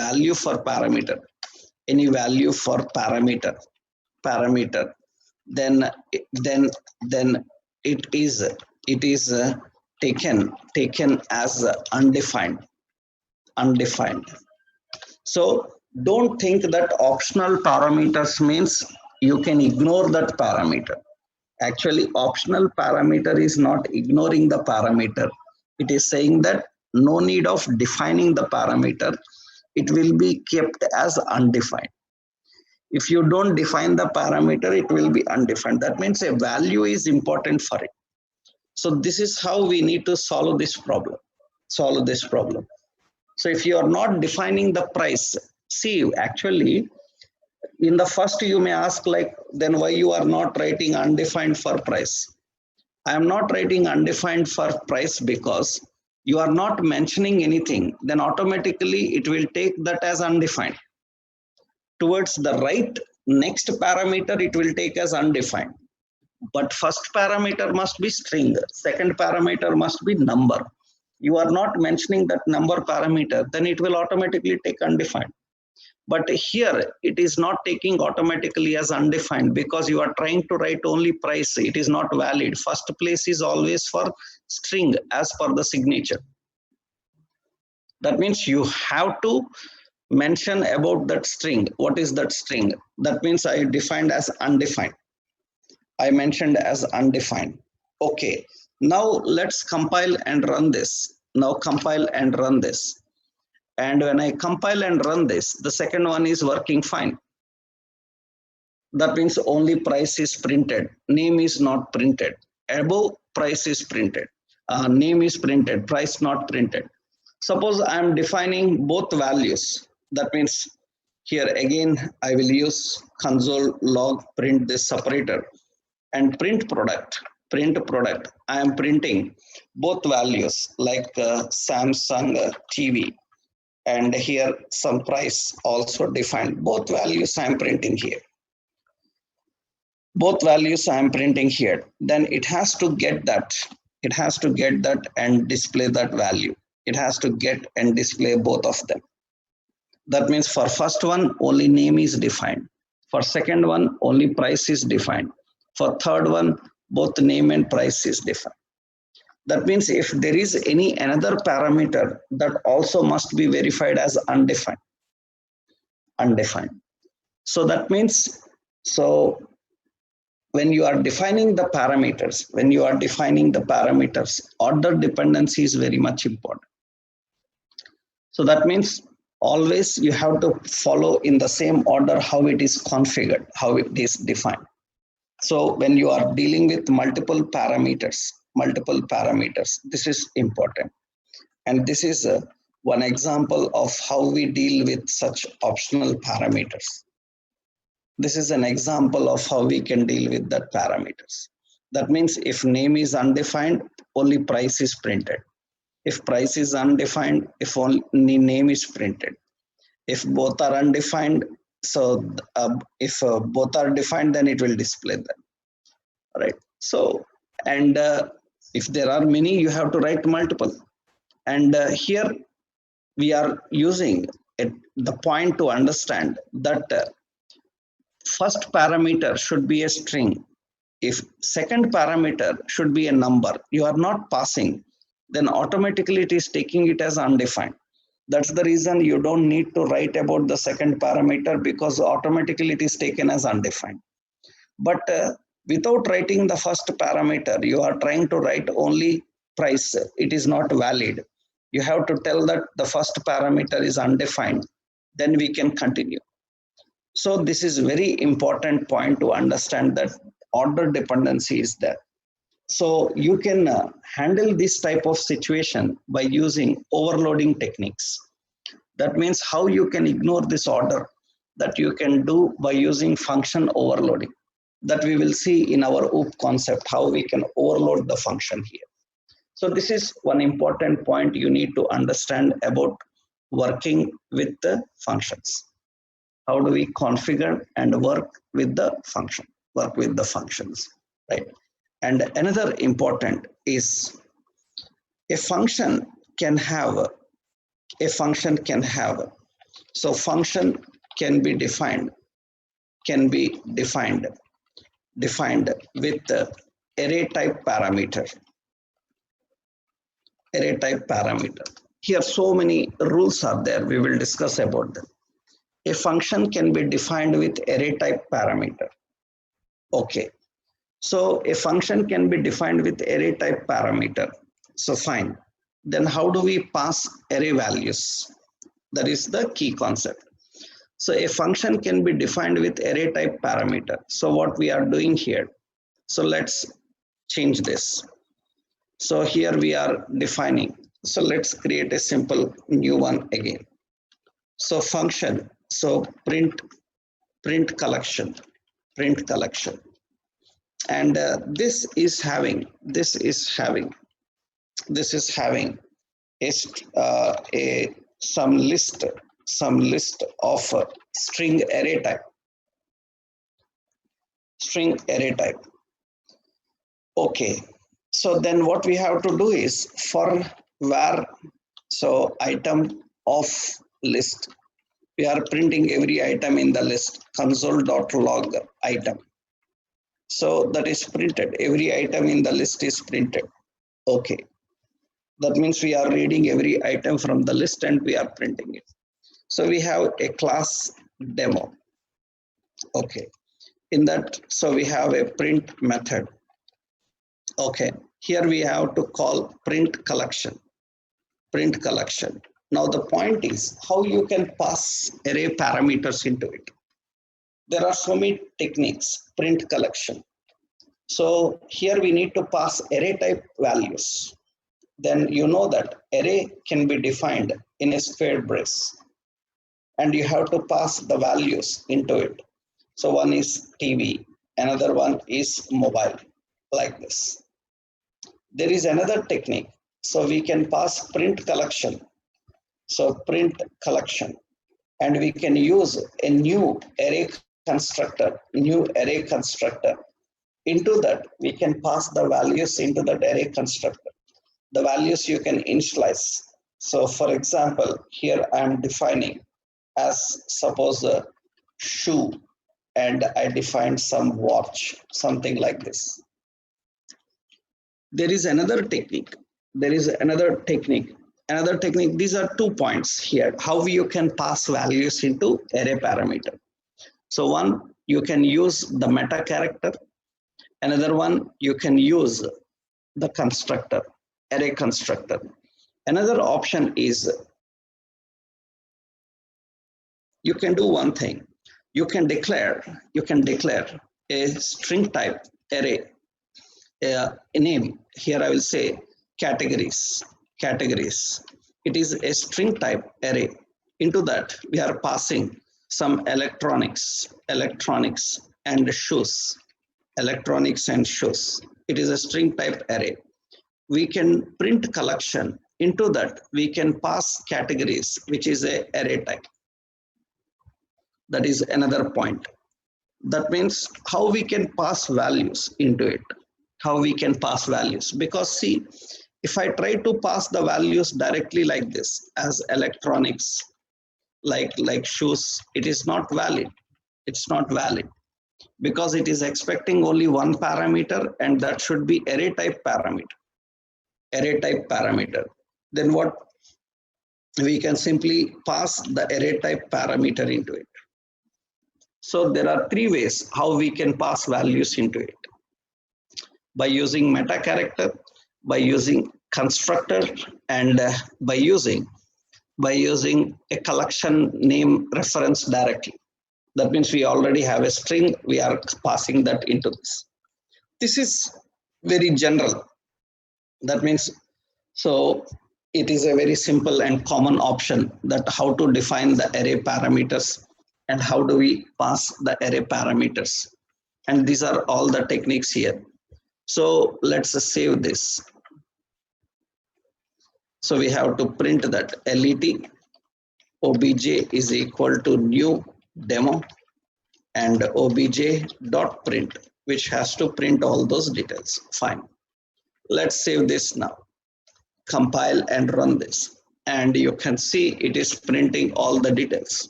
value for parameter, any value for parameter, then then it is taken as undefined. So don't think that optional parameters means you can ignore that parameter. Actually, optional parameter is not ignoring the parameter. It is saying that no need of defining the parameter. It will be kept as undefined. If you don't define the parameter, it will be undefined. That means a value is important for it. So this is how we need to solve this problem. So if you are not defining the price, see, actually, in the first you may ask like, then why you are not writing undefined for price? I am not writing undefined for price because you are not mentioning anything. Then automatically it will take that as undefined. Towards the right next parameter, it will take as undefined. But first parameter must be string. Second parameter must be number. You are not mentioning that number parameter, then it will automatically take undefined. But here it is not taking automatically as undefined because you are trying to write only price. It is not valid. First place is always for string as per the signature. That means you have to mention about that string. What is that string? That means I defined as undefined. I mentioned as undefined. Okay. Now let's compile and run this. Now compile and run this. And when I compile and run this, the second one is working fine. That means only price is printed. Name is not printed. Above price is printed. Name is printed. Price not printed. Suppose I am defining both values. That means here again, I will use console log print this separator and print product. I am printing both values like Samsung TV. And here some price also defined. Both values I am printing here. Then it has to get that. It has to get that and display that value. It has to get and display both of them. That means for first one, only name is defined. For second one, only price is defined. For third one, both name and price is defined. That means if there is any another parameter, that also must be verified as undefined. So that means, so when you are defining the parameters, order dependency is very much important. So that means always you have to follow in the same order how it is configured, how it is defined. So when you are dealing with multiple parameters, this is important. And this is one example of how we deal with such optional parameters. This is an example of how we can deal with that parameters. That means if name is undefined, only price is printed. If price is undefined, if only name is printed. If both are undefined, so if both are defined, then it will display them. Right. So, and if there are many, you have to write multiple. And here we are using the point to understand that first parameter should be a string. If second parameter should be a number, you are not passing, then automatically it is taking it as undefined. That's the reason you don't need to write about the second parameter because automatically it is taken as undefined. But without writing the first parameter, you are trying to write only price. It is not valid. You have to tell that the first parameter is undefined. Then we can continue. So this is very important point to understand that order dependency is there. So you can handle this type of situation by using overloading techniques. That means how you can ignore this order, that you can do by using function overloading. That we will see in our OOP concept, how we can overload the function here. So this is one important point you need to understand about working with the functions. How do we configure and work with the functions, right? And another important is a function can have So function can be defined with array type parameter. Array type parameter. Here so many rules are there. We will discuss about them. A function can be defined with array type parameter. Okay. So a function can be defined with array type parameter. So fine. Then how do we pass array values? That is the key concept. So a function can be defined with array type parameter. So what we are doing here. So let's change this. So here we are defining. So let's create a simple new one again. So function. So print collection. And this is having some list of string array type. Okay, so then what we have to do is for var, so item of list, we are printing every item in the list, console.log item. So that is printed, every item in the list is printed. Okay, that means we are reading every item from the list and we are printing it. So we have a class demo. Okay, in that, so we have a print method. Okay, here we have to call print collection. Now the point is how you can pass array parameters into it. There are so many techniques, print collection. So here we need to pass array type values. Then you know that array can be defined in a square brace and you have to pass the values into it. So one is TV, another one is mobile, like this. There is another technique. So we can pass print collection. So print collection, and we can use a new array constructor. Into that, we can pass the values into that array constructor. The values you can initialize. So for example, here I am defining as suppose a shoe, and I defined some watch, something like this. There is another technique. These are 2 points here, how you can pass values into array parameter. So one, you can use the meta character. Another one, you can use the constructor, array constructor. Another option is you can do one thing. You can declare a string type array, a name. Here I will say categories. It is a string type array. Into that we are passing some electronics and shoes. It is a string type array. We can print collection. Into that we can pass categories, which is a array type. That is another point. That means how we can pass values into it. Because see, if I try to pass the values directly like this as electronics, like shoes, it is not valid. It's not valid because it is expecting only one parameter, and that should be array type parameter. Then what? We can simply pass the array type parameter into it. So there are 3 ways how we can pass values into it. By using meta character, by using constructor, and by using a collection name reference directly. That means we already have a string, we are passing that into this. This is very general. That means, so it is a very simple and common option that how to define the array parameters and how do we pass the array parameters. And these are all the techniques here. So let's save this. So we have to print that let obj is equal to new demo and obj dot print, which has to print all those details. Fine. Let's save this now. Compile and run this. And you can see it is printing all the details.